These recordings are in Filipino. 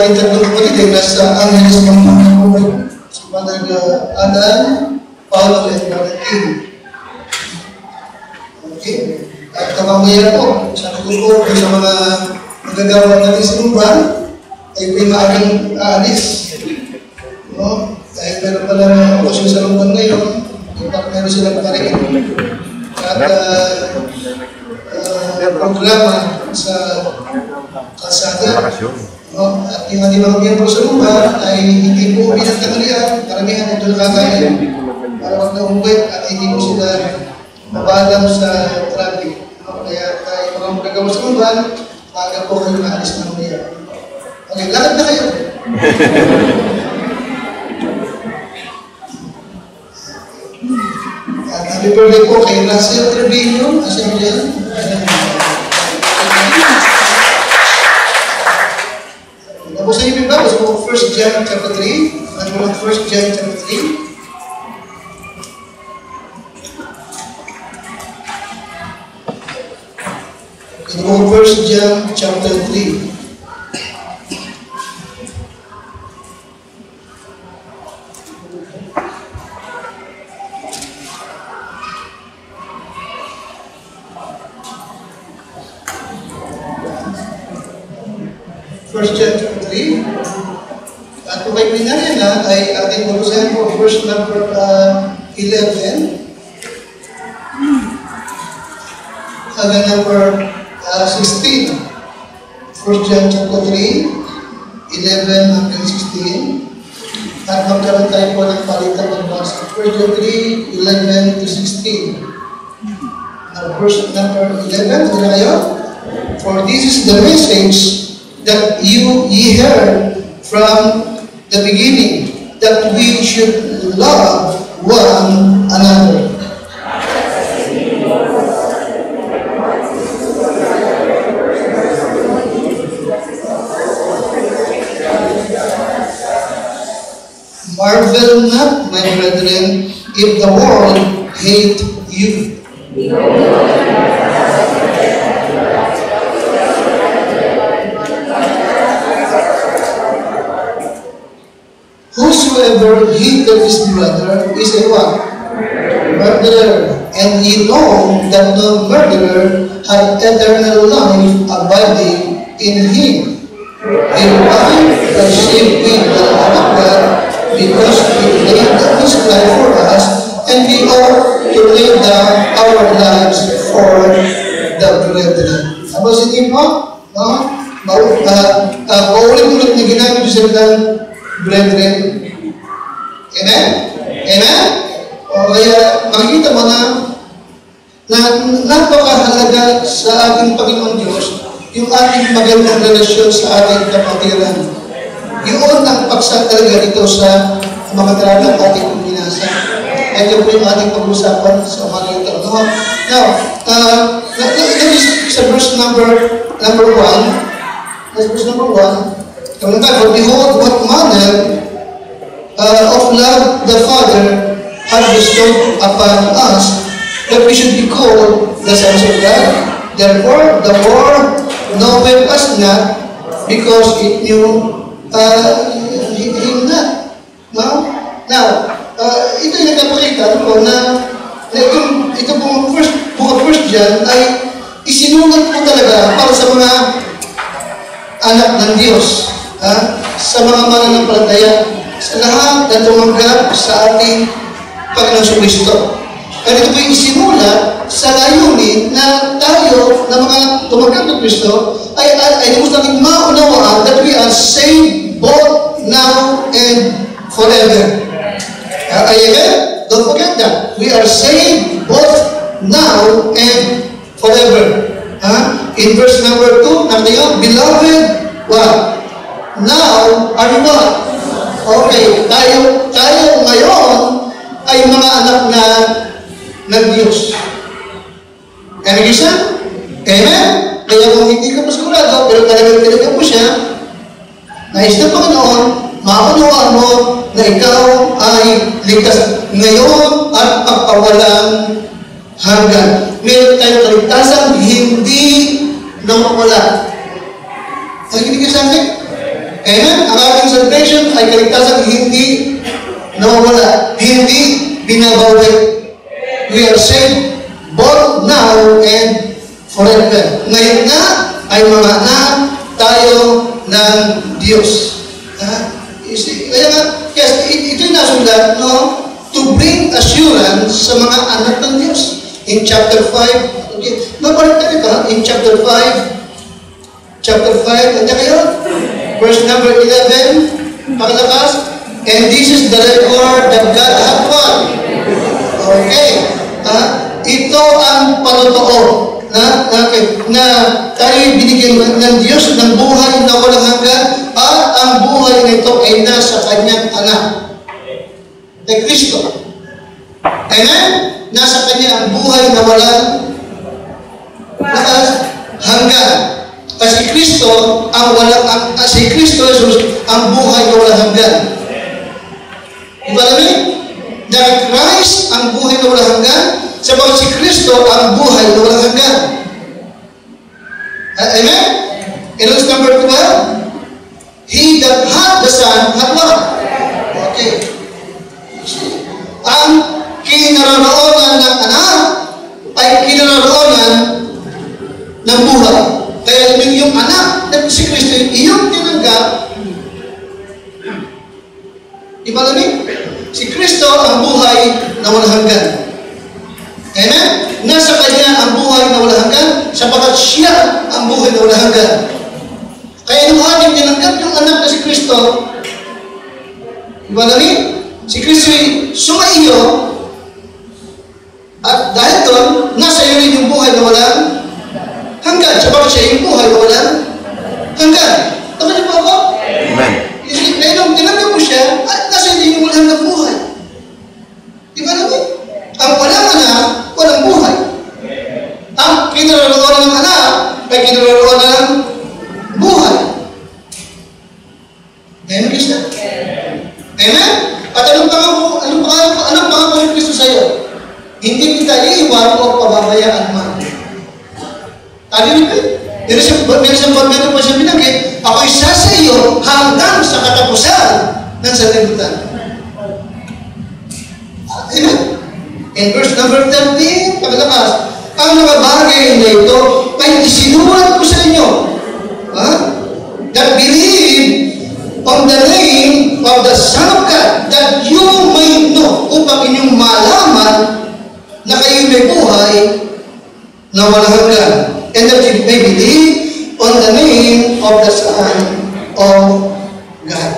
ating tatlong kapatid ay nasa Angeles, Pampanga. Si Father Adan, Paulo, and Brother Kim. Okay. At kamamayan po, sabi ko po sa mga magagawa natin sa lumban, ay may maagang aalis. No? Dahil meron pala ng okasyon sa lumban ngayon, meron silang parikin. At programa sa kalsada. No? At yung ating mga miyembro sa lumban ay hindi po pinagtanggalian, karamihan ito nakakain para wag na umuwi at hindi po sila mabalang sa traffic. No? Kaya tayo mga magagawa sa lumban, aga po kayo maalis ng mga. Okay, lakad na kayo. At happy birthday po kay Russell Trevino. Asan mo yan? Tapos sa ibig ba? Gusto ko 1 John chapter 3. Ano mo 1 John chapter 3? Ito po 1 John chapter 3. First John chapter 3. At kung may pinarya na, ay ating bagusahan po verse number 11 hanggang number 16. First John chapter 3, 11 hanggang 16. At magkaroon tayo po ng palitan ng basa. First John 3, 11 to 16. Verse number 11, ano kayo? For this is the message that ye heard from the beginning, that we should love one another. Marvel not, my brethren, if the world hate you. Whosoever hateth his brother is a what? Murderer. And ye know that no murderer hath eternal life abiding in him. Hereby perceive we the love of God, because he laid down his life for us, and we ought to lay down our lives for the brethren. Tapos hindi po, no? Paulit-ulit na ginamit sa brethren. Amen? Amen? O kaya makikita mo na napakahalaga sa ating Panginoon Diyos yung ating magandang relasyon sa ating kapatiran. Yun ang paksa talaga dito sa mga talatang ating binasa. Ito po yung ating pag-usapan sa mga ito. No? Now, that is sa verse number 1. That's verse number 1. For behold, what manner of love the Father hath bestowed upon us, that we should be called the sons of God. Therefore, the world knoweth us not, because it knew Him not. No? Now, ito yung nagpapakita ko na ito pong book of 1 John ay isinulat po talaga para sa mga anak ng Diyos. Sa mga mananampalataya, sa lahat na tumanggap sa ating Panginoon Kristo. At ito po yung isinulat sa layunin na tayo na mga tumanggap ng Kristo ay gusto natin maunawaan that we are saved both now and forever. Amen? Don't forget that. We are saved both now and forever. In verse number 2, natin beloved, what? Now, are you what? Okay, tayo ngayon ay mga anak na ng Diyos. Amen, isa? Amen? Kaya kung hindi ka pasigurado, pero talagang tinagyan mo siya, nais ng Panginoon, maunawaan mo na ikaw ay ligtas ngayon at pagpawalang hanggan. Meron tayong kaligtasan, hindi nawawala. Nakikinig ka sa akin? Amen? Ang ating salvation ay kaligtasan hindi nawawala, hindi binabawi. We are saved both now and forever. Ngayon nga ay mga anak tayo ng Diyos. Kaya nga, yes, ito'y nasulat, no? To bring assurance sa mga anak ng Diyos. In chapter 5, okay, mabalik na ito, in chapter 5, nandiyan kayo? Verse number 11, pakilakas, and this is the record that God hath won. Okay. Ito ang panotoo na tayo binigyan ng Diyos ng buhay na walang hanggan at ang buhay na ito ay nasa kanyang anak. Kay Kristo. Amen? Nasa kanya ang buhay na walang hanggan. Kasi Kristo si Kristo Jesus ang buhay na walang hanggan. Diba namin? Dahil Christ ang buhay na walang hanggan, sabagat si Kristo ang buhay na walang hanggan. Amen? In verse number 12, he that hath the Son hath what? Okay. Ang kinaroroonan ng anak ay kinaroroonan ng buhay. Kaya yung anak na si Kristo, iyong tinanggap, diba namin? Si Kristo ang buhay na walang hanggan. Amen? Nasa kanya ang buhay na walang hanggan, sapagkat siya ang buhay na walang hanggan. Kaya nung ating tinanggap yung anak na si Kristo, diba namin? Si Kristo sumaiyo, at dahil doon, nasa iyo rin yung buhay na walang hanggan. Sapagkat siya yung buhay na walang hanggan. Tama niyo po ako? Amen. Kaya nung tinanggap mo siya, at nasa iyo yung walang hanggang buhay. Diba namin? Ang walang anak, walang buhay. Ang kinaroroonan ng anak, ay kinaroroonan ng buhay. Amen, Kristo? Amen? At anong pangako ng Kristo sa iyo? Hindi kita iiwan o pababayaan man. Tayo rin ba? Meron siyang pagmento pa siya binanggit, ako'y sa iyo hanggang sa katapusan ng sanlibutan. Amen? In verse number 13, pagkatakas, ang mga bagay na ito ay isinulat ko sa inyo. That believe on the name of the Son of God, that you may know, upang inyong malaman na kayo may buhay na walang hanggan. And that you may believe on the name of the Son of God.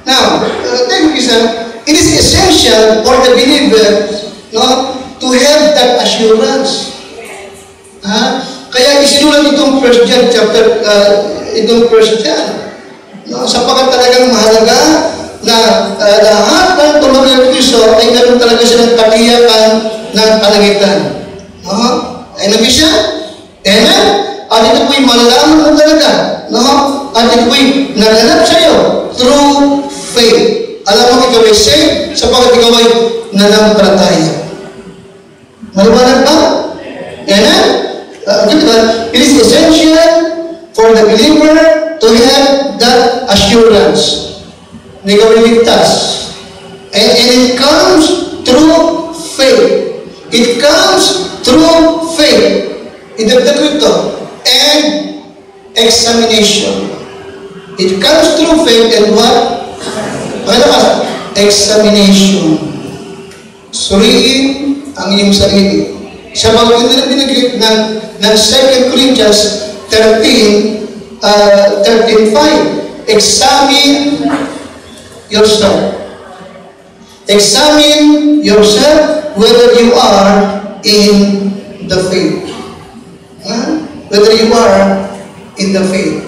Now, thank you, sir. It is essential for the believer, to have that assurance. Kaya isinulat itong 1 John chapter, itong 1 John. Sapagkat talagang mahalaga na lahat ng tumanggap ng Kristo ay ganoon talaga silang katiyakan ng kalangitan. Ay nabi siya? Amen? At ito po'y malalaman mo talaga. At ito po'y naganap sa iyo through faith. Alam mo, ikaw ay saved sapagkat ikaw ay nanampalataya. Maliwanag ba? Amen? It is essential for the believer to have that assurance na ikaw ay ligtas. And it comes through faith. It comes through faith. Idagdag ito. And examination. It comes through faith and what? Examination. Suriin ang iyong sarili. Sa mga binagit ng 2 Corinthians 13:5. Examine yourself. Examine yourself whether you are in the faith. Whether you are in the faith.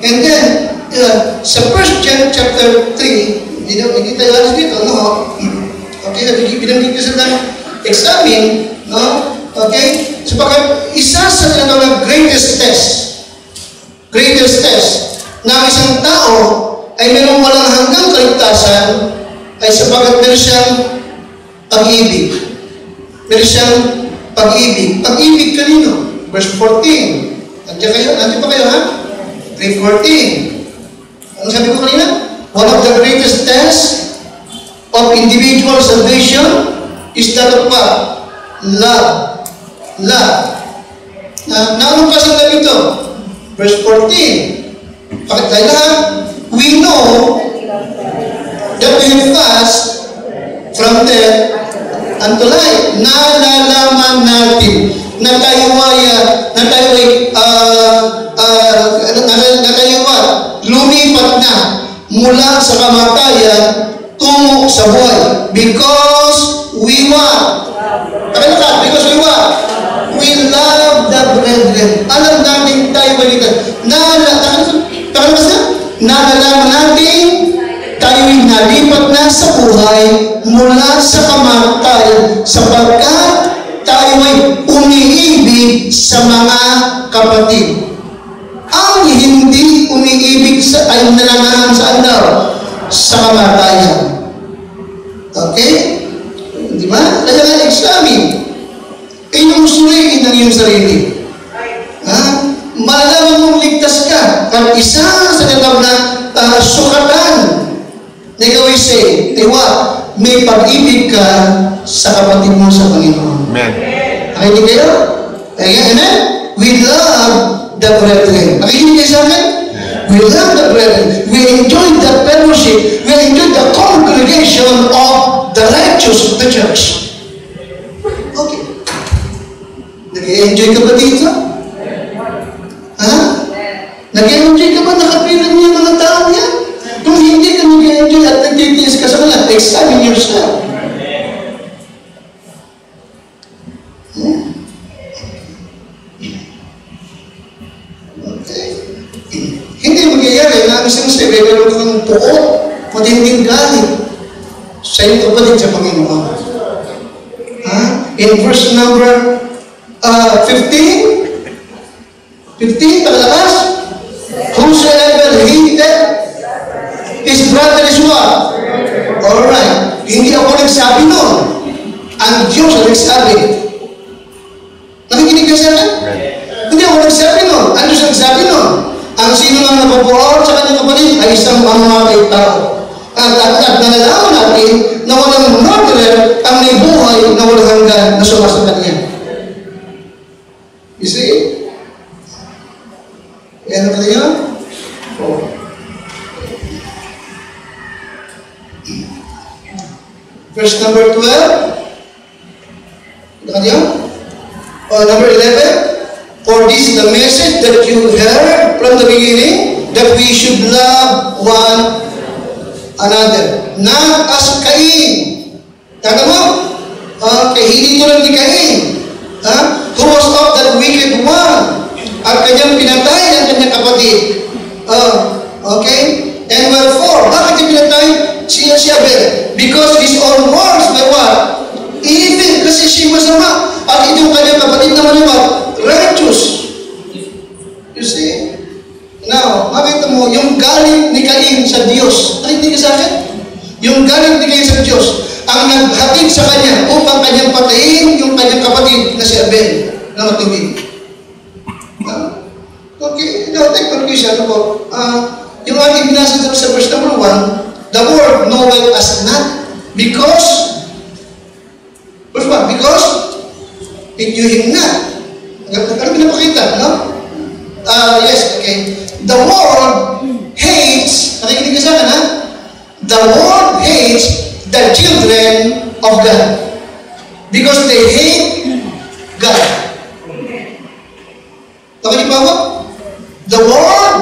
And then, sa 1 John chapter 3, hindi tayo alas dito, okay, binanggit ko sa examine, okay, sapagkat isa sa tinatawag greatest test na isang tao ay mayroong walang hanggang kaligtasan ay sapagkat meron siyang pag-ibig. Meron siyang pag-ibig. Pag-ibig kanino? Verse 14. Nandiyan ba kayo, ha? 3:14. Ano sabi ko kanina? One of the greatest tests of individual salvation is that of what? Love. Love. Na anong klaseng love ito? Verse 14. Bakit tayo lahat? We know that we have passed from death unto life. Nalalaman natin na tayo ay lumipat na mula sa kamatayan tungo sa buhay. Because we what? Because we what? We love the brethren. Alam natin tayo balikan. Nalalaman natin tayo'y nalipat na sa buhay mula sa kamatayan sapagkat tayo'y umiibig sa mga kapatid. Ang hindi umiibig ay nananahan sa daw? Sa kamatayan. Okay? Di ba? Kaya nga examine. Inyong suriin ang iyong sarili. Malalaman mong ligtas ka. At isa sa katawag na sukatan na ikaw ay say, may pag-ibig ka sa kapatid mo sa Panginoon. Amen. Nakikinig kayo? Amen? We love the brethren. Nakikinig kayo sa akin? We love the brethren. We enjoy the fellowship. We enjoy the congregation of the righteous of the church. Okay. Nag-enjoy ka ba dito? Ha? Nag-enjoy ka ba? Nakapilan niya mga tao yan? Kung hindi ka nag-enjoy at nagtitiis ka sa mga, examine yourself. Okay. Hindi magyayari na ang isang sabi, pero kung puo, matinding galit sa iyong kapatid sa Panginoon. In verse number 15, paglakas, whosoever hated his brother is what? Alright. Hindi ako nagsabi nun. Ang Diyos ang nagsabi. Nakikinig ka sa akin? Hindi ako nagsabi nun. Ang Diyos ang nagsabi nun. Ang sino lang napabuot sa kanyang kapatid ay isang mamamatay tao. At nalalaman natin na walang murderer ang may buhay na walang hanggan na sumasa kanya. You see? Yan na pala yun? Verse number 12. Ito ka diyan? Number 11. For this is the message that you heard from the beginning, that we should love one another. Not as Cain. Tanda mo? Hindi tulad ni Cain. Who was of that wicked one. At kanyang pinatay ang kanyang kapatid. Okay? And wherefore, bakit yung pinatay? Siya Abel. Because his own words were what? Evil. Kasi siya masama. At itong kanyang kapatid naman yung what? Righteous. You see? Now, makita mo, yung galit ni Cain sa Diyos. Nakikinig ka sa akin? Yung galit ni Cain sa Diyos, ang naghatid sa kanya upang kanyang patayin yung kanyang kapatid na si Abel na matubig. Okay, now take conclusion po. Yung ating binasa sa verse number 1, the word knoweth as not because verse 1, because it knew him not. Ano pinapakita, no? Yes, okay. The world hates, nakikinig ka sa akin, ha? The world hates the children of God because they hate God. Nakikinig ba ako? The world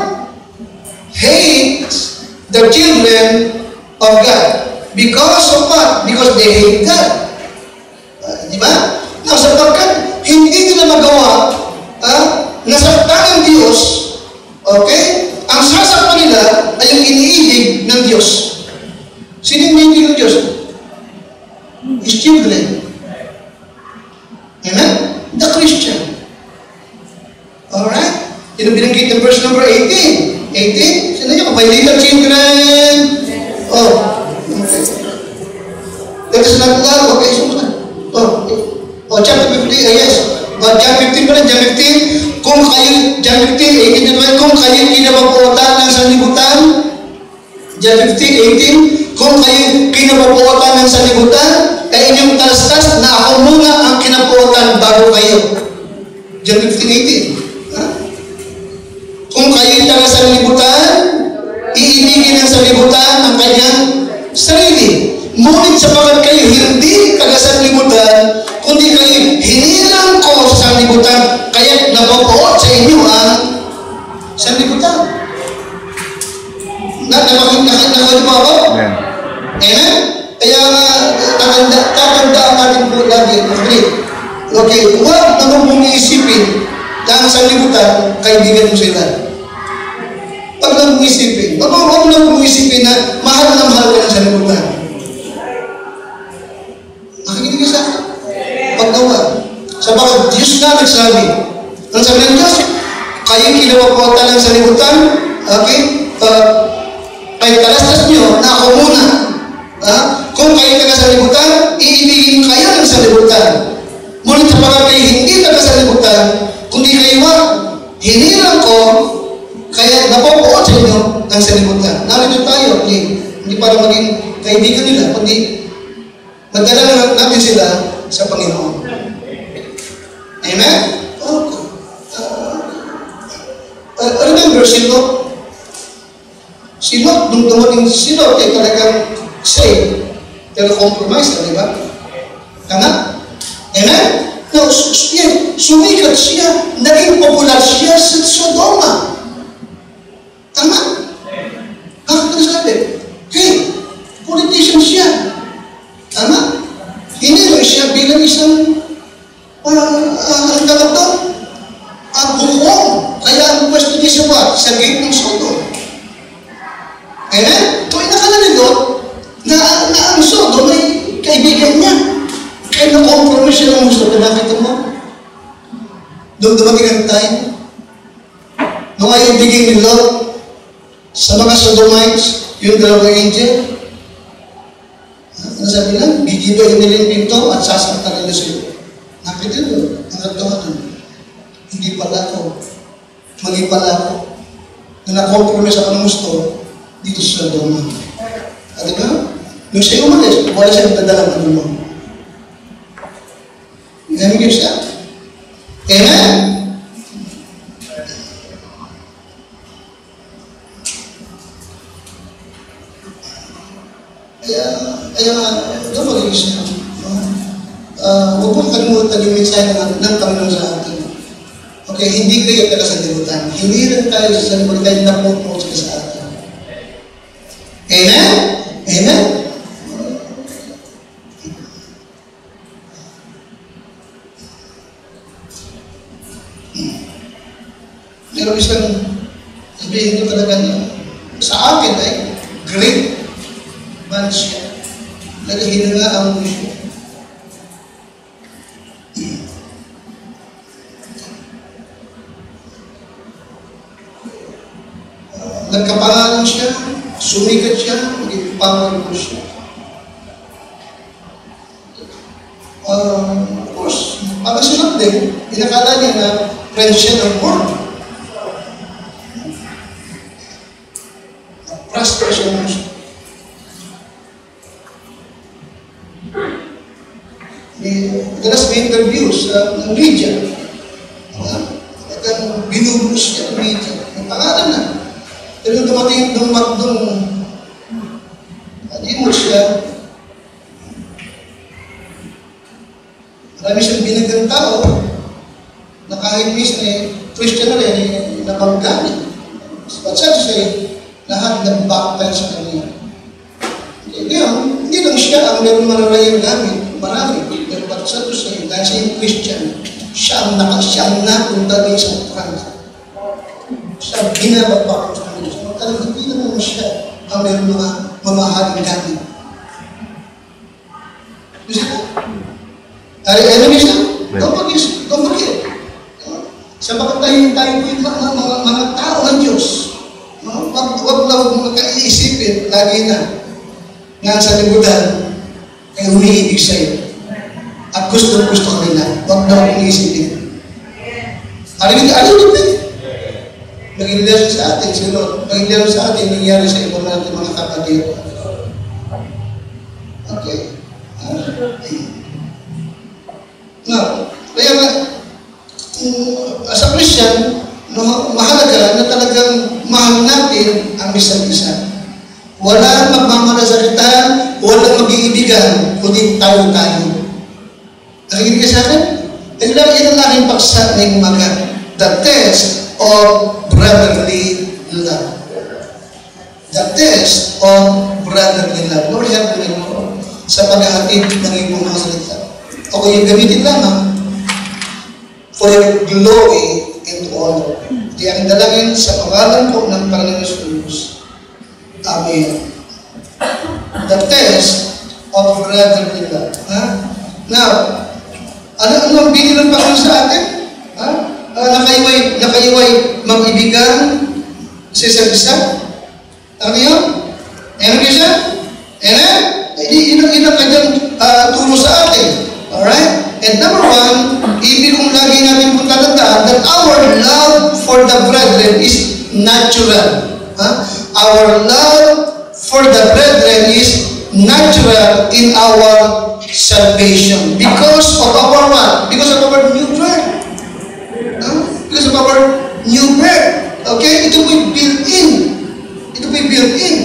hates the children of God because of what? Because they hate God. Di ba? Now, sapagkat hindi nila magawa nasaktan ng Diyos, okay? Ang sasaktan nila ay yung iniibig ng Diyos. Sino yung iniibig ng Diyos? His children. Amen? The Christian. Alright? Yun ang binanggit ng verse number 18. 18? Sino yun? My little children. Oh. Okay. Let us not love. Okay, sumunod. Chapter 15. Yes. John 15 pa rin. John 15. Kung kayo, John 15, 18 na kung kayo kinababuotan ng sanlibutan, John 15:18, kung kayo kinabubuotan ng sanlibutan, ay inyong talastas na ako muna ang kinabuotan bago kayo. John 15:18. Kung kayo taga sanlibutan, iibigin ng sanlibutan ang kanyang sarili. Ngunit sapagat kayo hindi taga sanlibutan, kundi kayo hinilang ko sa sanlibutan, kaya nabubuot sa inyo ang sanlibutan. Nakakita mo ako? Amen. Amen? Kaya tatandaan natin po lagi. Okay, huwag na mong iisipin na ang sanlibutan, kaibigan mo sila. Huwag lang mong isipin. Huwag lang mong isipin na mahal na mahal ka ng sanlibutan. Nakikinig ka sa akin? Paggawa. Sabagat Diyos na nagsabi. Ang sabi ng Diyos, kayo kinawapuatan ng sanlibutan, okay? Kaya talastas nyo na ako muna. Kung kayo taga sanlibutan, iibigin kayo ng sanlibutan. Ngunit sapagat kayo hindi taga sanlibutan, kundi kayo hinilang ko, kaya napupuot sa inyo ng sanlibutan. Narito tayo, hindi para maging kaibigan nila, kundi magdala natin sila sa Panginoon. Amen? Remember, si Lot, nung dumating si Lot, ay talagang saved. Pero compromise na, di ba? Tama? Amen? No, sumikat siya, naging popular siya sa Sodoma. Tama? Bakit na sabi? Hey, politician siya. Tama? Hinilo siya bilang isang ang tawag doon? Ang buhong. Kaya ang pwesto niya sa gate ng Sodom. Amen? Kung inakala ni Lot na ang Sodom ay kaibigan niya. Kaya na-compromise siya ng gusto. Nakita mo? Doon dumating ang time. Nung ay ibigay ni Lot sa mga Sodomites, yung dalawang angel, ano sabi lang? Bigibayin nila yung pinto at sasaktan nila sila. Nakita nyo? Ang katotohanan. Hindi pala ako. Mali pala ako. Na na-compromise ako ng gusto dito sa Sodoma. At diba? Nung siya umalis, wala siya nagdadalang ng mo. Namigil siya. Amen? Kaya, ito magiging siya. Huwag mong kalimutan yung mensahe ng Panginoon sa atin. Okay, hindi kayo taga sanlibutan. Hindi rin tayo sa sanlibutan, tayo napupunod sa atin. Amen? Amen? Meron isang sabihin ko talaga na sa akin ay great man siya. Nagahina nga ang siya. Nagkapangalan siya, sumikat siya, maging powerful siya. Of course, pagkasunod din, inakala niya na friend siya ng world. Prosper siya ng siya. Madalas may interviews ng media. Binubus siya ng media. Ang pangalan na. Pero dumating hindi mo siya. Marami siyang binagang tao na kahit minsan Christian na rin, nabangganin. But sad to say, lahat nag-backfire sa kanya. Ngayon, hindi lang siya ang meron mararayang gamit. Marami. Pero but sad to say, dahil siya yung Christian, siya ang napunta din sa France. Siya binababa sa kanila. So, talagang hindi naman siya ang meron mga mamahaling gamit. Kasi po, ano niya siya? Don't forget. Sabagat tayo po yung mga tao ng Diyos. Huwag lang magkaisipin lagi na nga sa libutan ay umiibig sa'yo. At gusto ka nila. Huwag na huwag iisipin. Arinig din. maging lesson sa atin, si Lord. Maging lesson sa atin, nangyari sa iba natin mga kapatid. Okay. Now, kaya as a Christian, no, mahalaga na talagang mahal natin ang isa't isa. Walang magmamalasakitan, walang mag-iibigan, kundi tayo-tayo. Nakikinig ka sa akin? Ito lang ang aking paksa ngayong umaga. The test of brotherly love. The test of brotherly love. Lord, help me, Lord, sa paghahatid ng iyong mga salita. O kung yung gamitin lamang for your glory and honor. Di ang dalangin sa pangalan po ng Panginoon Jesus. Amen. The test of brotherly love. Now, ano ang binili ng Panginoon sa atin? Nakaiway mag-ibigan sa isa't isa? Ano yun? Ano siya? Yun ang kanyang turo sa atin. Alright? And number one, ibig kong lagi natin kung tatandaan that our love for the brethren is natural. Our love for the brethren is natural in our salvation. Because of our what? Because of our new birth. Because of our new birth. Okay? Ito po'y built-in. Ito po'y built-in.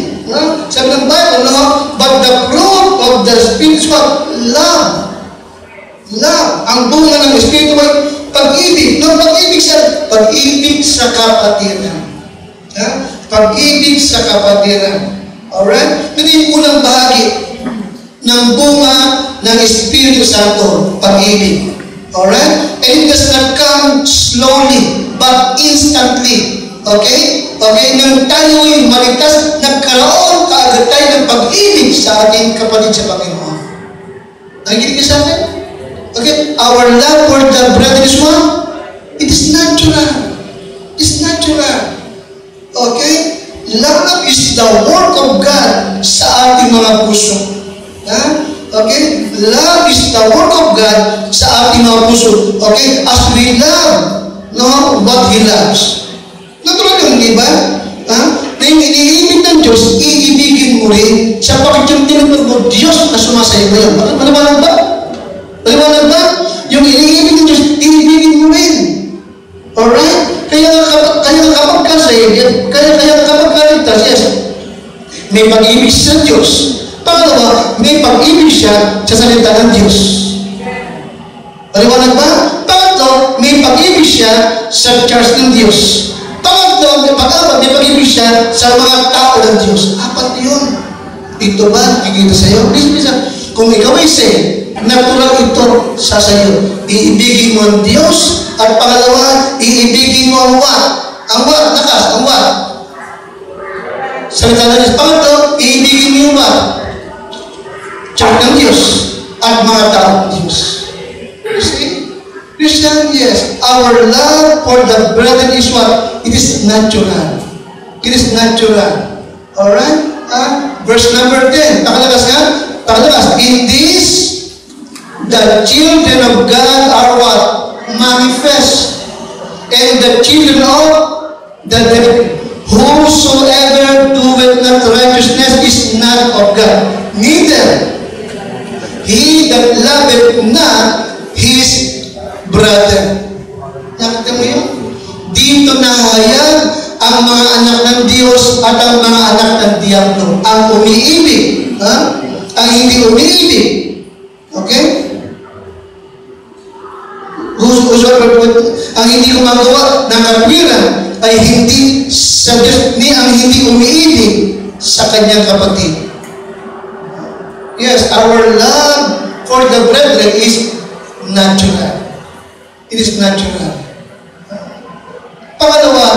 Sabi ng Bible, no? But the fruit of the Spirit is what? Love. Love. Ang bunga ng Espiritu ay pag-ibig. No, pag-ibig sa kapatiran. Pag-ibig sa kapatiran. Alright? Ito yung unang bahagi ng bunga ng Espiritu Santo, pag-ibig. Alright? And it does not come slowly, but instantly. Okay? Okay? Nang tayo'y maligtas, nagkaroon kaagad tayo ng pag-ibig sa ating kapatid sa Panginoon. Nakikinig ka sa akin? Okay? Our love for the brethren is what? It is natural. It's natural. Okay? Love is the work of God sa ating mga puso. Okay? Love is the work of God sa ating mga puso. Okay? As we love, no, what He loves. Natural yung, di ba? Na yung iniibig ng Diyos, iibigin mo rin sa pakityung mo, Diyos na sumasayo mo yan. Maliwanag ba? Maliwanag ba? Yung iniibig ng Diyos, iibigin mo rin. Alright? Kaya kapag ka-saved, kaya kapag ka-ligtas, yes, may pag-ibig sa Diyos. Pangalawa, may pag-ibig siya sa salita ng Diyos. Maliwanag ba? Pangatlo, may pag-ibig siya sa church ng Diyos. Pangatlo, may pag-ibig siya sa mga tao ng Diyos. Apat yun. Ito ba, nakikita sa iyo? Please, kung ikaw ay saved, natural ito sa sayo. Iibigin mo ang Diyos. At pangalawa, iibigin mo ang what? Ang what? Lakas, ang what? Salita ng Diyos. Pangatlo, iibigin mo yung what? Church ng Diyos. At mga tao ng Diyos. You see? Christian, yes. Our love for the brethren is what? It is natural. It is natural. Alright? Verse number 10. Pakalabas nga? Pakalabas. In this, the children of God are what? Manifest. And the children of the devil. Whosoever doeth not righteousness is not of God. Neither he that loveth not his brother. Nakita mo yun? Dito nahayag ang mga anak ng Diyos at ang mga anak ng Diablo. Ang umiibig. Ang hindi umiibig. Okay? Ang hindi gumagawa ng katwiran ay hindi sa Diyos, ni ang hindi umiibig sa kanyang kapatid. Yes, our love for the brethren is natural. It is natural. Pangalawa,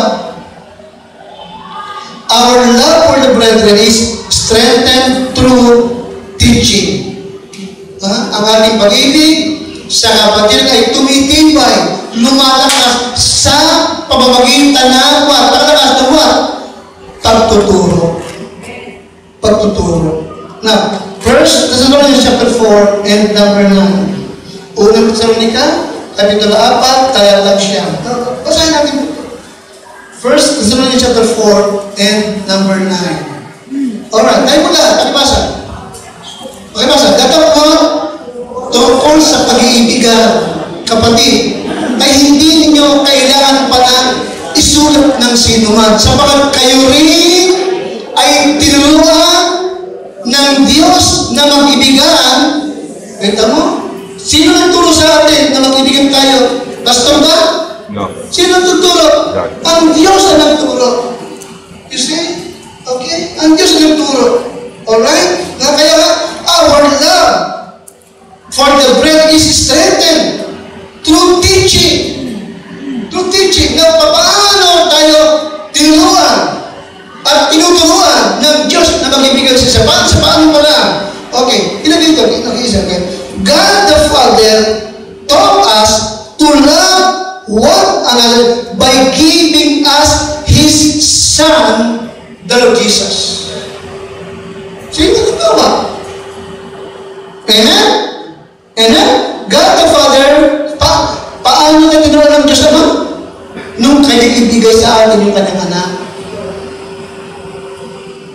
our love for the brethren is strengthened through teaching. Ang ating pag-ibig sa kapatid ay tumitibay, lumalakas sa pamamagitan ng what? Pagkalakas ng what? Pagtuturo. Pagtuturo. Now, First Thessalonians chapter 4 and number 9. Unang Thessalonica, Kapitulo 4, talatang 9. Basahin natin. 1 1 Thessalonians chapter 4 and number 9. Alright, tayo po lahat. Pakibasa. Pakibasa. Datang po tungkol sa pag-iibigan, kapatid, ay hindi ninyo kailangan pala isulat ng sinuman, sapagat kayo rin ay tinuruan ng Diyos na mag-ibigan. Kita mo? Sino nagturo sa atin na mag-ibigan tayo? Pastor ba? No. Sino nagturo? Ang Diyos ang nagturo. You see? Okay? Ang Diyos ang nagturo. Alright? Na kaya our love for the bread is strengthened through teaching. Through teaching na paano tayo tinuruan at tinuturuan ng Diyos na mag-ibigay sa paano pala. Okay, dito, isa. God the Father taught us to love one another by giving us His Son, the Lord Jesus. Sino nagtawa? Amen? Amen? God the Father, paano na tinuruan ng Diyos Ama? Nung kanyang ibigay sa atin yung kanyang anak.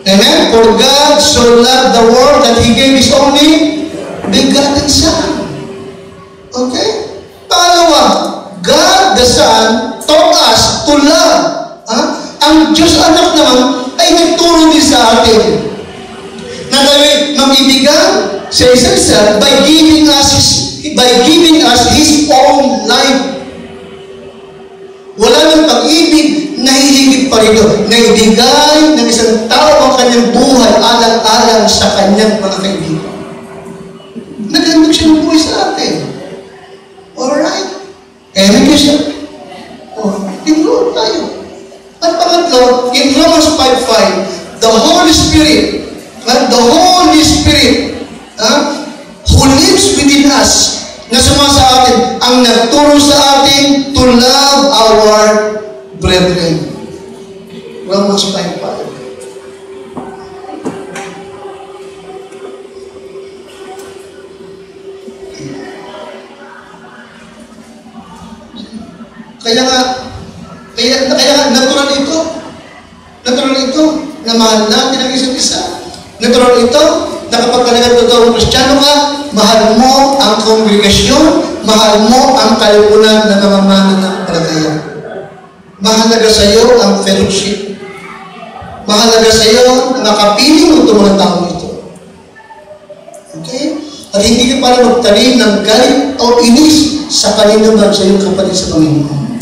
Amen? For God so loved the world that He gave His only begotten Son. Okay? Pangalawa, God the Son taught us to love. Ang Diyos anak naman ay nagturo din sa atin na tayo mag-ibigan sa isa't isa by giving us His own life. Wala ng pag-ibig na hihigit pa rito, na ibigay ng isang tao ang kanyang buhay alang-alang sa kanyang mga kaibigan. Nagandog siya ng buhay sa atin. Alright? Amen ko siya. Tinuro tayo. At pangatlo, in Romans 5:5, the Holy Spirit, who lives within us, na sumasa atin, ang nagturo sa atin to love our brethren. Romans 5:5. Kaya nga, natural ito, na mahal natin ang isa't isa. Natural ito, na kapag talagang totoong Kristiyano ka, mahal mo ang kongregasyon, mahal mo ang kalipunan na namamana ng palataya. Mahalaga sa iyo ang fellowship. Mahalaga sa iyo na makapiling mo itong mga tao ito. Okay? At hindi ka para magtanim ng galit o inis sa kalinaban sa iyong kapatid sa Panginoon.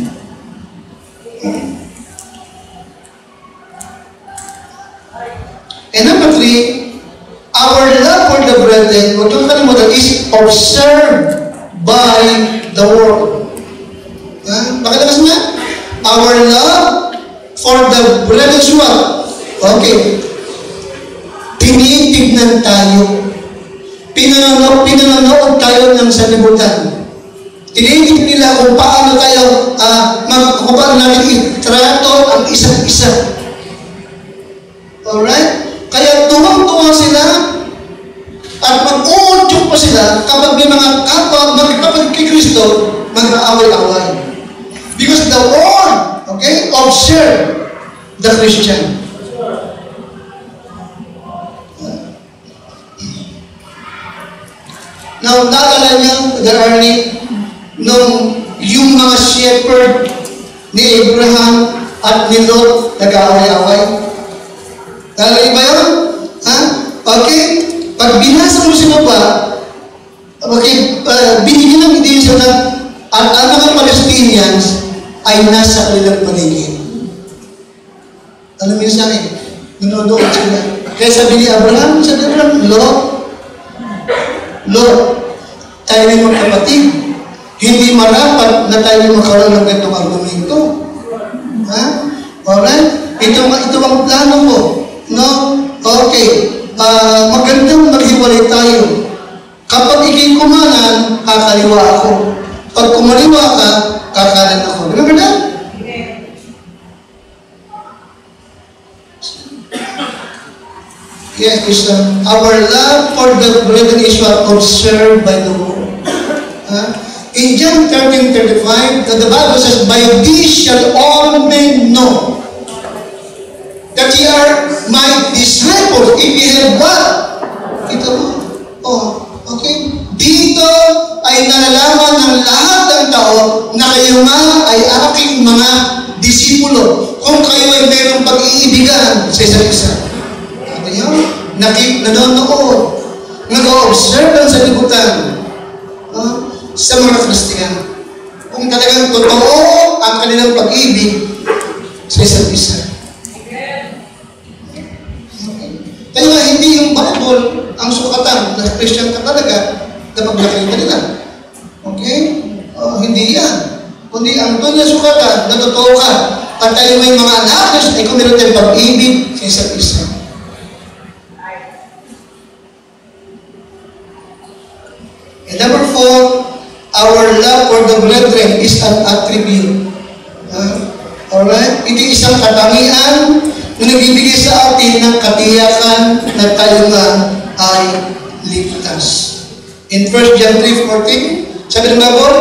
And number 3, our love for the brethren, huwag yung kalimutan, is observed by the world. Pakilabas nga? Our love for the brethren is what? Okay. Tinitignan tayo. Pinanonood tayo ng sanlibutan. Tinitignan nila kung paano tayo, kung paano natin itrato ang isa't isa. Alright? Kaya tuwang-tuwa sila at mag-uudyok pa sila kapag may mga kapwa magkapag kay Kristo, mag-aaway-away. Because the world, okay, observe the Christian. Now, naalala niyo, nung yung mga shepherd ni Abraham at ni Lot nag-aaway-away. Naalala ba yun? Okay? Pag binasa mo sa baba, okay, binigyan ng idea na ang mga Palestinians ay nasa kanilang paligid. Alam mo yun sa akin? Nanonood sila. Kaya sabi ni Abraham, Lot, tayo may magkapatid. Hindi marapat na tayo magkaroon ng ganitong argumento. Alright? Ito ang plano mo. No? Okay. Magandang maghiwalay tayo. Kapag ikay kumanan, kakaliwa ako. Pag kumaliwa ka, kakanan ako. Remember that? Yes, our love for the brethren is what observed by the world. In John 13:35, the Bible says, "By this shall all men know that ye are my disciples, if ye have what?" Ito mo. Oh, okay. Dito ay nalalaman ng lahat ng tao na kayo nga ay aking mga disipulo kung kayo ay mayroong pag-iibigan sa isa't isa. Ito yun. Nanonood. Nag-o-observe lang sa libutan. Sa mga Kristiyan. Kung talagang totoo ang kanilang pag-ibig sa isa't isa. Kaya nga, hindi yung Bible ang sukatan na Christian ka talaga na paglaki nila. Okay? Hindi yan. Kundi ang tunay na sukatan na totoo ka at tayo may mga anak ay kung meron tayong pag-ibig sa isa't isa. And number 4, our love for the brethren is an attribute. Alright? Ito isang katangian na nagbibigay sa atin ng katiyakan na tayo nga ay ligtas. In 1 John 3:14, sabi ng Bible,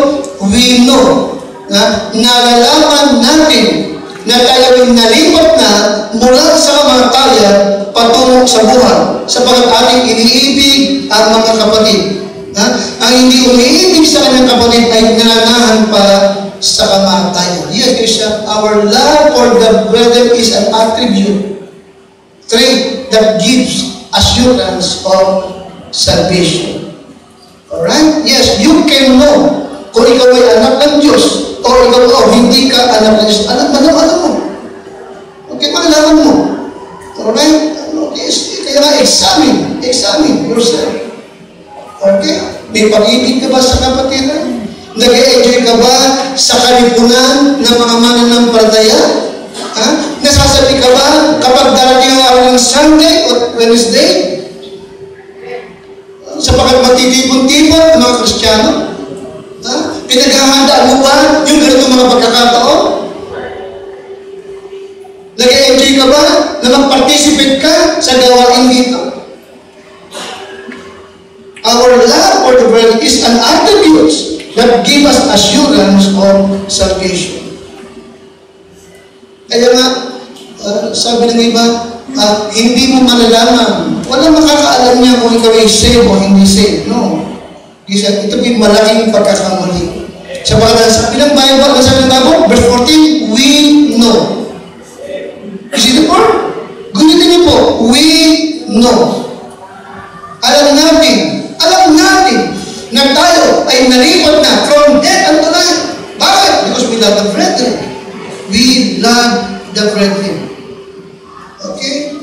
we know na nalalaman natin na tayo ay nalipat na mula sa kamatayan patungo sa buhay sapagkat ating iniibig ang mga kapatid. Ang hindi umiibig sa kanyang kapatid ay nananahan pa sa kamatayan. Yes, Christian, our love for the brethren is an attribute, trait that gives assurance of salvation. Alright? Yes, you can know kung ikaw ay anak ng Diyos o ikaw hindi ka anak ng Diyos. Alam mo. Okay, malalaman mo. Alright? Okay, kaya nga, examine yourself. Okay? May pag-ibig ka ba sa kapatiran? Nag-e-enjoy ka ba sa kalipunan ng mga mananampalataya? Nasasabi ka ba kapag darating ang araw ng Sunday o Wednesday? Sapagkat matitipon-tipon ang mga Kristiyano? Pinaghahandaan mo ba yung ganitong mga pagkakataon? Nag-e-enjoy ka ba na mag-participate ka sa gawain dito? Our love for the brethren is an attribute that give us assurance of salvation. Kaya nga, sabi ng iba, hindi mo malalaman. Walang makakaalam niya kung ikaw ay saved o hindi saved. No. Ito yung malaking pagkakamali. Sabi ng Bible, verse 14, we know. Is it the word? Gunitin niyo po, we know. Alam natin na tayo ay nalipat na from death unto life. Bakit? Because we love the brethren. We love the brethren. Okay?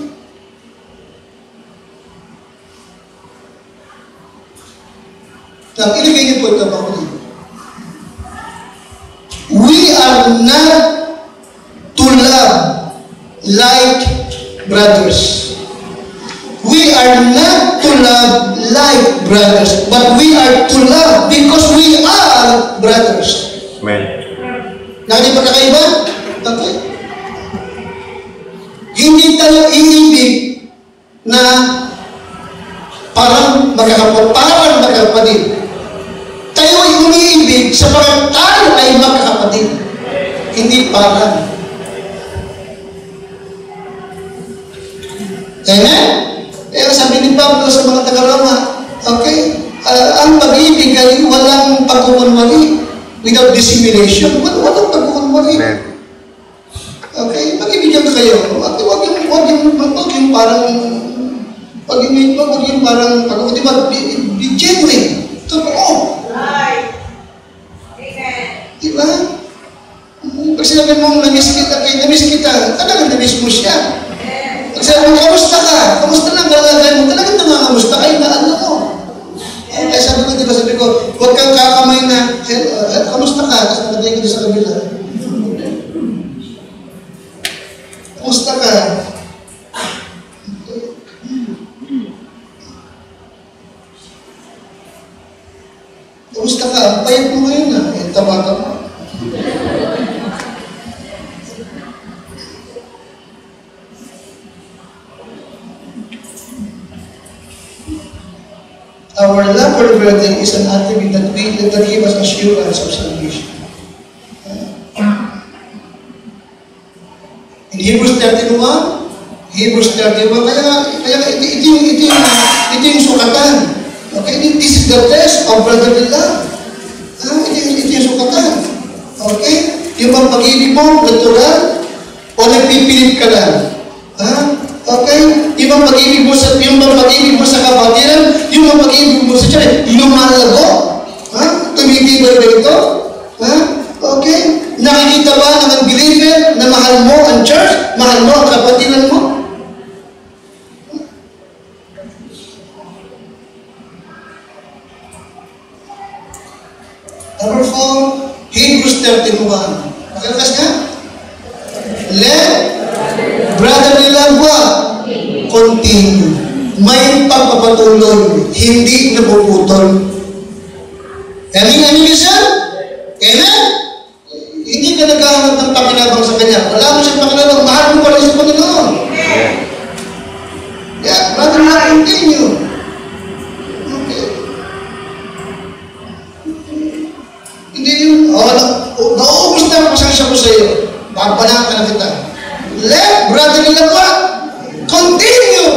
Now, ilagay niyo po ito pa ulit. We are not to love like brothers. We are not to love like brothers, but we are to love because we are brothers. Amen. Nakita pa kakaiba? Okay. Hindi tayo iibig na parang magkakapatid. Tayo ay umiibig sapagkat tayo ay magkakapatid. Hindi parang. Amen? Kaya sabi ni Pablo sa mga taga-Roma, okay, ang pag-ibig ay walang pagkukunwari. Without dissimulation, walang pagkukunwari. Okay, pag-ibigyan kayo. Huwag yung parang, di ba, be genuine. Totoo. Right. Amen. Di ba? Pag sinabi mong namiss kita, talagang namiss mo siya. Sabi mo, kamusta ka? Kamusta lang galagay mo? Talagang nangangamusta ka, inaan mo. Kaya sabi ko, huwag kang kakamay na, kamusta ka? Tapos nalagay ko sa kabila. Kamusta ka? Kamusta ka? Payat mo ngayon na. Tama ka mo. Our love love for the brethren is an attribute that gives us assurance of salvation. In Hebrews 31, kaya ito yung sukatan. Okay, this is the test of brotherly love. Ito yung sukatan. Okay? Yung bang pag-ibig mo, natural, o nagpipilit ka lang. Okay? Yung bang pag-ibig mo sa kapatiran, yung bang pag-ibig mo sa Diyos, lumalago. Tumitibay ba ito? Okay? Nakikita ba ng unbeliever na mahal mo ang church, mahal mo ang kapatiran mo? Number 4, Hebrews 31. Nakalakas nga? Let brotherly love what? Continue. May pagpapatuloy, hindi napuputol. Amen, sir? Amen? Hindi ka naghahanap ng pakinabang sa Kanya. Wala mo siyang pakinabang. Mahal mo pa rin sa Panginoon. Yeah, brotherly love continue. Hindi yun, nauubos na ang pasensya ko sa iyo. Babanaan ka na kita. Let brotherly love what? Continue!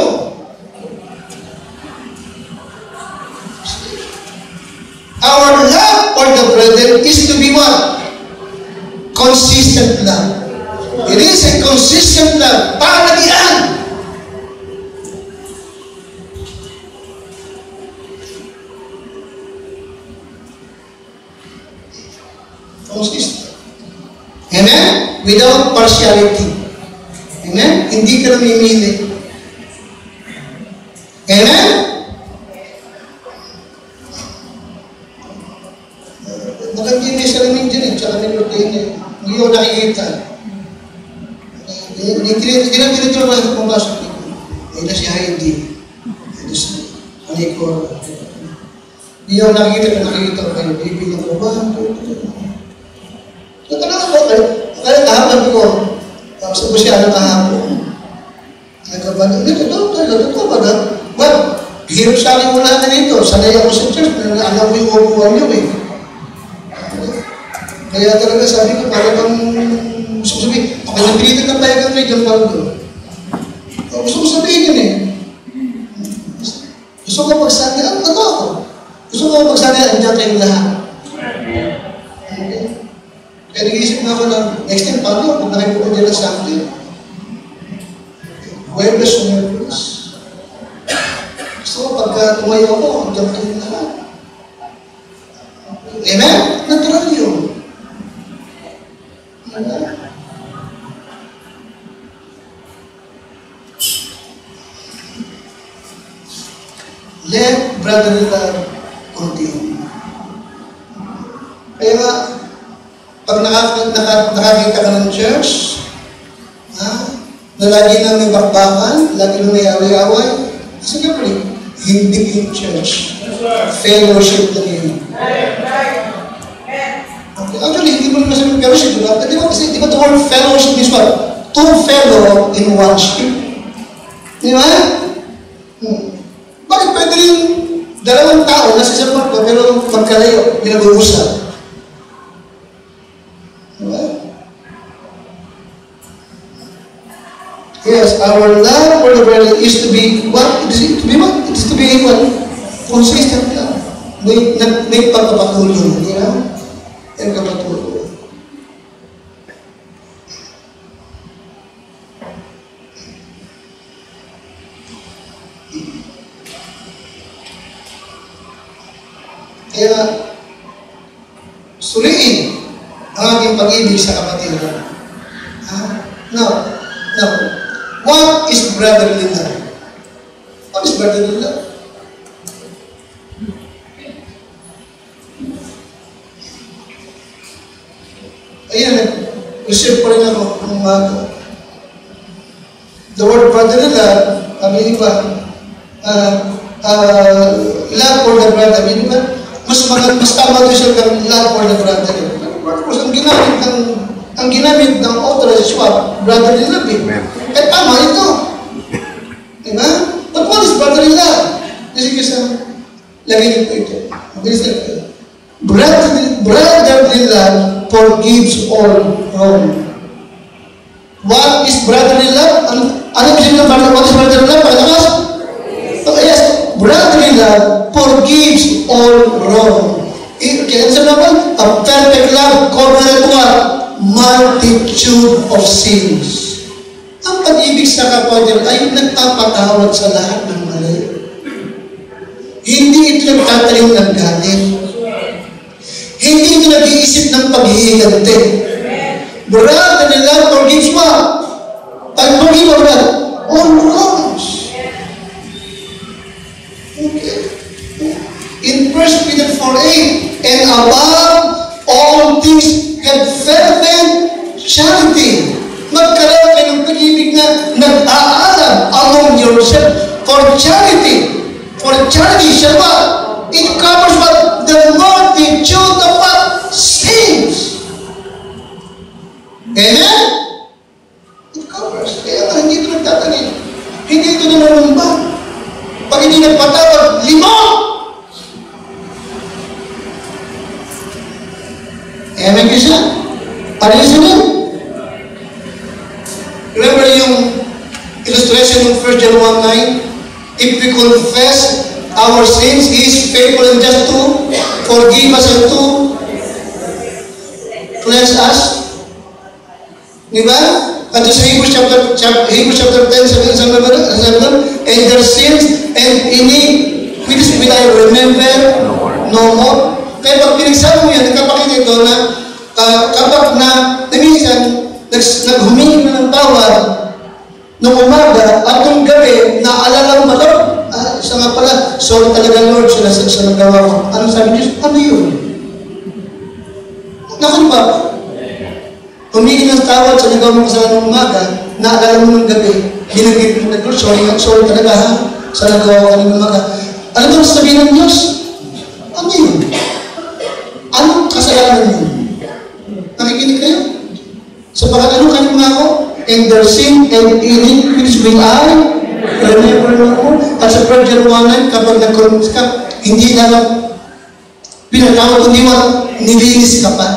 Our love for the brethren is to be what? Consistent love. It is a consistent love. Palagian! Consistent. Amen? Without partiality. Amen? Hindi ka namimili. Amen? Maganda yung may salamin dyan tsaka may protein eh. Hindi ko nakikita. Hindi na tinituro na ito pumasok dito. Ay na si Heidi. Ito si Anikor. Hindi ko nakikita kayo. Bibilang ko ba? Natanong ko, kaya kahapon ko, sa busya na kahapon. Nagkabalo, totoo ba na? Well, hirap sa akin wala na nito. Sanay ako sa church, alam mo yung upuan nyo eh. Kaya talaga sabi ko, para bang sabi, ako napilitan ng payagan kay John Paulo. Gusto ko sabihin yun eh. Gusto ko magsabi, ako. Gusto ko magsabi, andiyan kayong lahat. Kaya nag-iisip na ako ng next time, paano kung nakipunan nila sa akin? Huwebes o Merkulis. Gusto ko pagka tumayo ako, andiyan kayong lahat. Amen? Natural yun. Amen? Let brotherly love continue. Kaya nga, pag nakakita ka ng church, na lagi na may bakbakan, lagi na may away-away, sige po hindi yung church. Fellowship na yun. Actually, hindi mo naman sabihin fellowship, diba? Di ba the word fellowship is what? Two fellow in one ship. Di ba? Bakit pwede rin dalawang tao nasa isang kwarto pero magkalayo, pinag-uusap? Yes, our love for the brethren is to be what? It is to be what? It is to be what? Consistent love. May pagpapatuloy. Hindi na? May pagpapatuloy. Kaya, suriin ang ating pag-ibig sa kapatiran. Now, what is brotherly love? What is brotherly love? Ayan, receive pa rin ako ng umaga. The word brotherly love, sabi ba, love for the brother, mas tama doon siya ng love for the brother. Ang ginamit ng authorized swap, brotherly love eh. Eh tama ito. Diba? But what is brotherly love? Sige sa, Lagay niyo po ito. Mabilis lang ito. Brotherly love forgives all wrong. What is brotherly love? Ano ibig sabihin ng what is brotherly love? Pagkakas? Yes. Brotherly love forgives all wrong. Kaya sa naman, a perfect love covered what? Multitude of sins. Ang pag-ibig sa kapatid ay nagpapatawad sa lahat ng mali. Hindi ito nagtatalim ng galit. Hindi ito nag-iisip ng paghihiganti. Brotherly love forgives what? Forgive what? All wrongs. Okay. In 1 Peter 4:8, and above all things have fervent charity. Magkaroon kayo ng pag-ibig na nag-aalam among yourself for charity. For charity, siya ba? It covers what? The multitude of what? Sins. Amen? It covers. Kaya nga, hindi ito nagtatanim. Hindi ito nananumba. Pag hindi nagpatawag, 5! Amen ka siya? Are you listening? Remember yung illustration ng 1 John 1:9? If we confess our sins, He is faithful and just to forgive us and to cleanse us. Diba? At sa Hebrews chapter 10, 7, and their sins and iniquities will I remember no more. Kaya pag pinagsabi mo yan, nagkapakita ito na kapag na minsan naghumingi na ng tawad noong umaga at noong gabi, naalala mo Lord, isa nga pala, sorry talaga Lord sa nagawa ko. Ano sabi Diyos? Ano yun? Nakan ba? Humingi ng tawad sa nagawa mo kasalanan noong umaga, naalala mo noong gabi, binigay mo na Lord, sorry talaga ha, sa nagawa ko kanina umaga. Ano ba sabihin ng Diyos? Ano yun? Anong kasalanan yun? Nakikinig kayo? Sapagat ano kayo mga ako? And their sin and iniquities will I remember no more. At sa 1 John 1:9, kapag nag-confess ka, hindi na lang pinatawad, kundi mo, nilinis ka pa.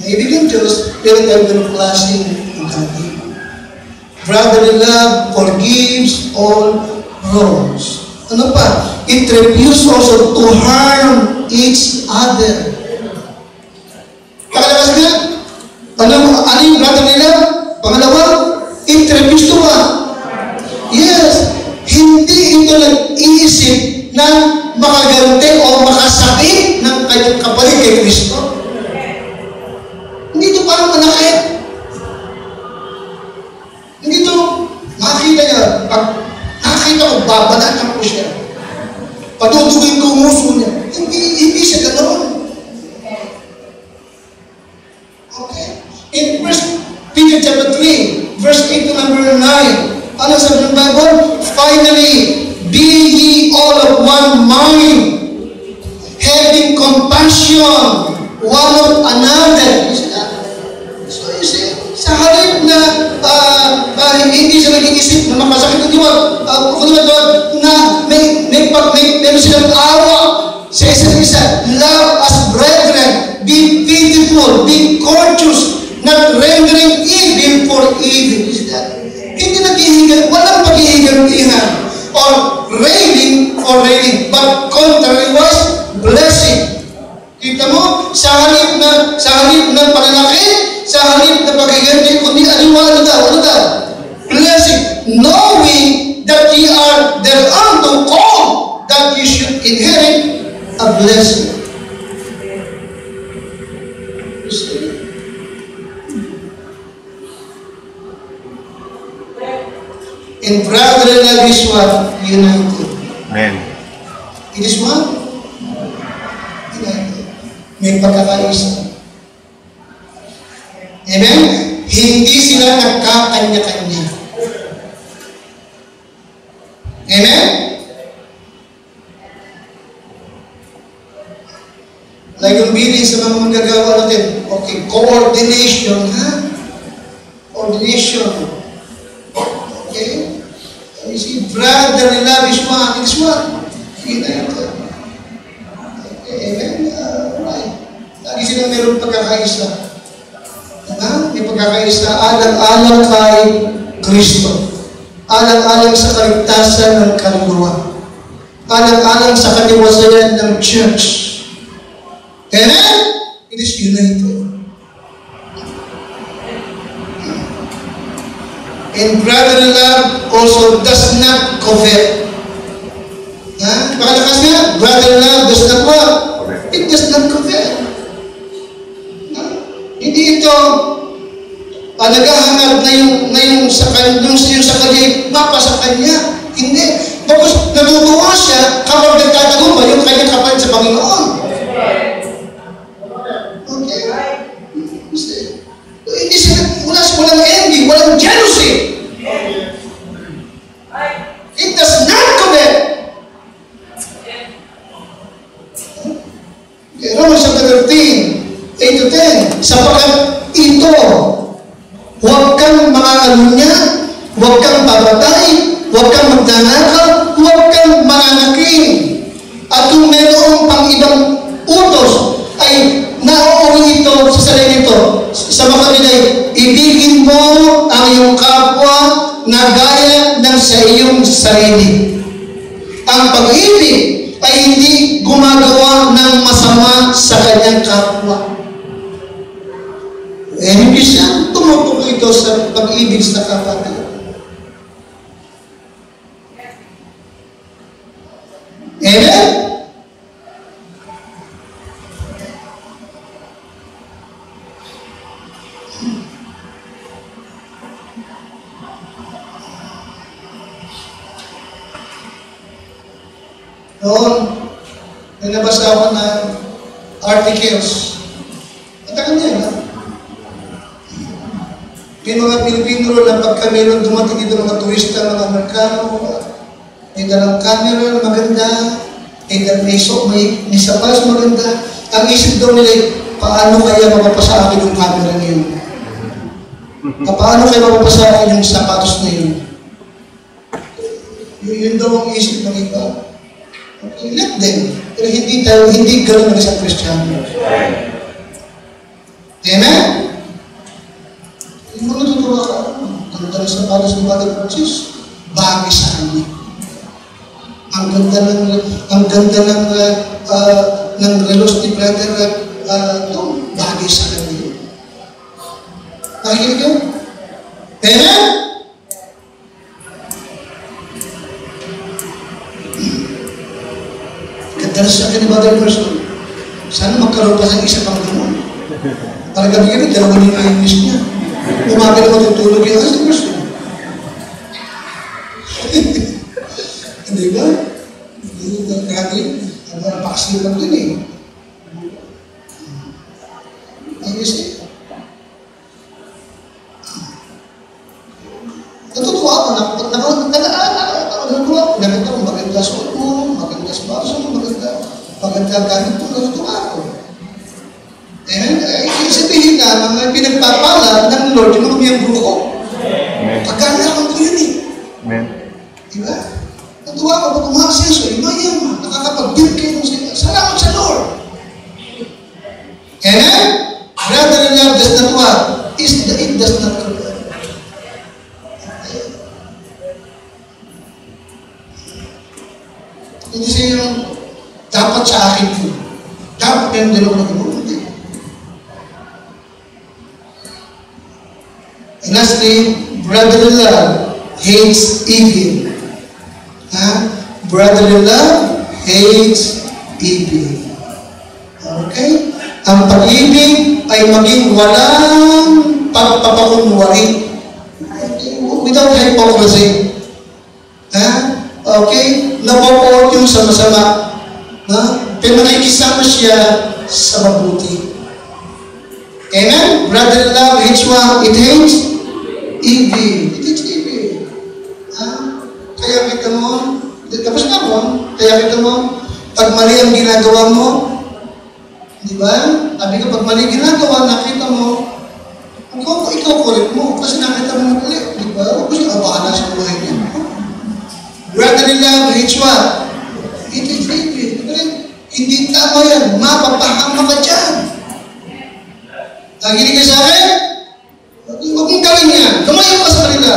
Ibig ng Diyos, pero tayo ng klaseng ng kanti. Brotherly love forgives all wrongs. Ano pa? It refuses also to harm each other. Pakalakas nga? Ano yung brotherly love? Pangalawa, it refuses to what? Yes. Hindi ito nag-iisip na makaganti o makasakit ng kanyang kapalit kay Kristo. Hindi ito parang manakit. Hindi ito, makakita niya, pag nakakita ko, babanatan ko siya. Padudugin ko ang uso niya. Hindi siya ganoon. Okay? In 1 Peter chapter 3, verse 8 to number 9, ano sabi ng Bible? Finally, be ye all of one mind, having compassion one of another. So you see, sa halip na hindi siya nag-iisip na makasakit ng Diyos, na meron silang awa sa isa't isa. Love as brethren, be pitiful, be courteous, not rendering evil for evil. Hindi naghihigan, walang paghihigantihan or railing for railing, but contrary was blessing. Kita mo, sa halip na pananakit, sa halip na paghiganti, kundi ano daw? Blessing, knowing that ye are thereunto called, that you should inherit a blessing. In brotherly love is what? United. Amen. It is what? United. May pagkakaisa. Amen? Hindi sila nagkakanya-kanya. Amen? Like yung bilis sa mga magagawa natin. Okay, coordination, ha? Coordination. Okay? You see, brotherly love is one. It's one. United. Amen? Right. Lagi silang meron pagkakaisa. Diba? May pagkakaisa. Alang-alang kay Kristo. Alang-alang sa kaligtasan ng kaluluwa. Alang-alang sa kaniwasayan ng church. Amen? It is united. And brotherly love also does not covet. Pakalakas nga, brotherly love does not what? It does not covet. Hindi ito naghahanap na yung sa kanya, mapa sa kanya. Hindi. Tapos natutuwa siya kapag nagtatagumpay yung kanyang kapalit sa Panginoon. Okay? Hindi siya, walang envy, walang jealousy. It does not covet. Okay, Romans chapter 13, 8-10. Sapagkat ito, huwag kang mangangalunya, huwag kang babatay, huwag kang magnanakaw, huwag kang mananaking. At kung mayroong pang ibang utos, ay nauuwi ito sa sarili nito. Sa mga kanilay, ibigin mo ang iyong kapwa na gaya ng sa iyong sarili. Ang pag-ibig ay hindi gumagawa ng masama sa kanyang kapwa. Hindi siya tumutok ito sa pag-ibig sa kapatid. Amen? Noon, may nabasa ako ng articles. Matagal niya, ha? May mga Pilipino na pagka meron dumating dito ng mga turista, mga Amerikano, may dalang camera na maganda, may sapatos maganda. Ang isip daw nila, paano kaya mapapasa akin yung camera na yun? Paano kaya mapapasa akin yung sapatos na yun? Yun daw ang isip ng iba. Okay, let them. Pero hindi gano'n na sa Kristiyano. Amen? Yung mga natutuwa ka, ganda ng sapatos ng Brother Francis, bagay sa kanya. Ang ganda ng relos ni Brother Tom, bagay sa kanya. Nakikinig yun? Amen? Ganda sa akin ni Brother Person. Sana magkaroon pa sa isa pang gano'n. Para gabi-gabi, dalawa niyo na English niya. Umaga na matutulog yung Brother Person. Hindi ba? Hindi ba natin? Ang pakasilang din eh. Ang isip. Natutuwa ako. Natutuwa ako. Nakita ko maganda suot mo, maganda sa baso mo, maganda gamit mo. Natutuwa ako. Sabihin na, mga pinagpapala ng Lord, yung mga miyembro ko. Kaganaman ko yun eh. Amen. Diba? Natuwa ko, pag umaksiso, mayaman, nakakapag-build kayo ng sila. Salamat sa Lord. Amen? Brotherly love does not what? It does not compare. Hindi siya yung dapat sa akin po. Dapat yung dalawa na ibuti. And lastly, brotherly love hates evil. Brotherly love hates evil. Okay? Ang pag-ibig ay maging walang pagpapakunwari. Without hypocrisy. Okay? Napapoot yung sama-sama. Pero nakikisama siya sa mabuti. Amen? Brotherly love hates what? It hates evil. It hates evil. Kaya kita mo, tapos na mo, kaya kita mo, pag mali ang ginagawa mo, di ba? Sabi ka, pag mali ginagawa, nakita mo, ikaw kulit mo, kasi nakita mo mali, di ba? Huwag ko siya bahala sa buhay niya. Brotherly love hates what? Hates envy. Hindi tama yan. Mapapahama ka dyan. Naginig ka sa akin? Huwag mong gawin yan. Lumayo ka sa kanila.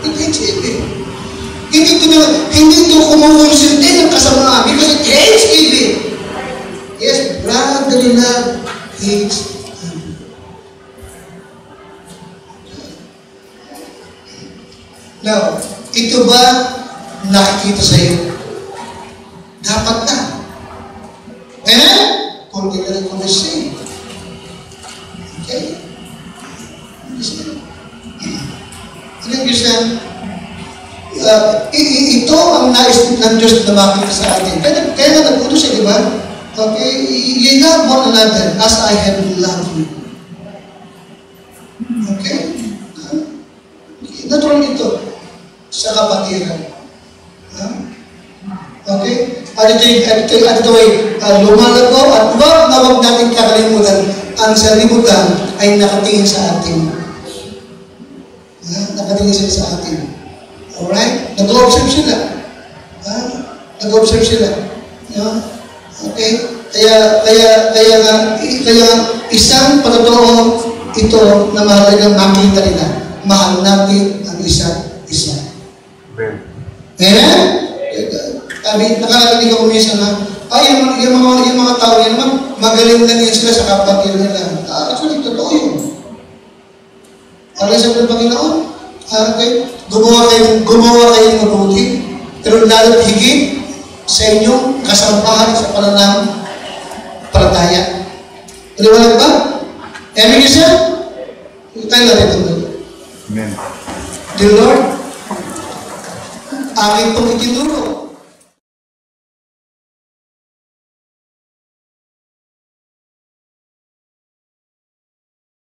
It hates envy. Hindi ito kumukonsulti ng kasamaan because it hates envy. Yes, brotherly love hates envy. Now, ito ba nakikita sa iyo? Dapat na. Kung hindi ko na siya. Okay? Ano Christian? Ito ang nais ng Diyos na makita sa atin. Kaya nga nag-utos siya, di ba? Okay? You love one another as I have loved you. Okay? Natural ito sa kapatiran. Okay? At ito ay lumalago at huwag natin kakalimutan ang salimutan ay nakatingin sa atin. Nakatingin sila sa atin. Alright? Nag-observe sila. Nag-observe sila. Okay? Kaya isang patotoo ito na mahalagang makita nila. Mahal natin ang isa't isa. Amen? Nakakarinig ako minsan na, yung mga tao yan naman, magaling lang yan sila sa kapatid nila. Actually, totoo yun. Para sa Panginoon, okay, gumawa kayo ng mabuti, pero lalo't higit sa inyong kasampahan sa pananampalataya. Paliwanag ba? Amen, isa? Tayo natin ito. Amen. Dear Lord, aking itong itinuro